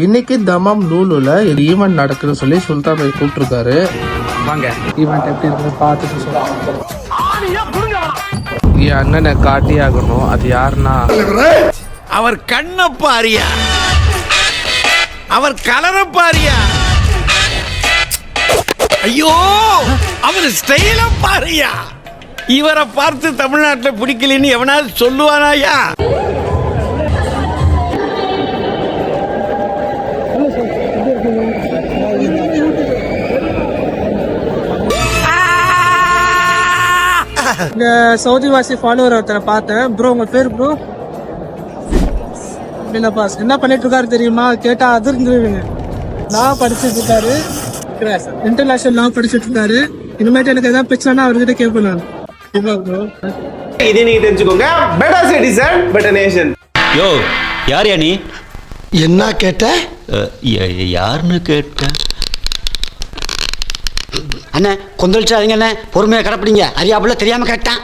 இன்னைக்கு தமாம் லூலுல ஒரு ஈவெண்ட் நடக்குதுன்னு சொல்லி சுல்தான் பாய் கூப்பிட்டுருக்காரு. வாங்க ஈவெண்ட் எப்படி இருக்குன்னு பார்த்துட்டு சொல்லுவாங்க. என் அண்ணனை காட்டி ஆகணும். அது யாருன்னா அவர் கண்ண பாரியா, அவர் கலர பாரியா, ஐயோ அவர் ஸ்டைல பாரியா. இவரை பார்த்து தமிழ்நாட்டில் பிடிக்கலன்னு எவனாவது சொல்லுவானாயா? இந்த சவுதி வாசி ஃபாலோவர் ஒருத்தரை பார்த்தேன். ப்ரோ உங்க பேர் ப்ரோ? அப்படின்னாப்பா என்ன பண்ணிட்டு இருக்காரு தெரியுமா கேட்டா அதிர்ந்துருவீங்க. லா படிச்சுட்டு இருக்காரு, இன்டர்நேஷனல் லா படிச்சுட்டு இருக்காரு. இனிமேட்டு எனக்கு எதாவது பிரச்சனைனா அவர்கிட்ட கேட்பேன் நான். ப்ரோ இது நீங்க தெரிஞ்சுக்கோங்க. Better citizen better nation. Yo யார் நீ? என்ன கேட்ட? யாருன்னு கேட்ட? அண்ணே கொந்தளிச்சாதீங்க அண்ணே, பொறுமையாக கிடப்பிடிங்க. அறியாப்புல தெரியாம கேட்டான்.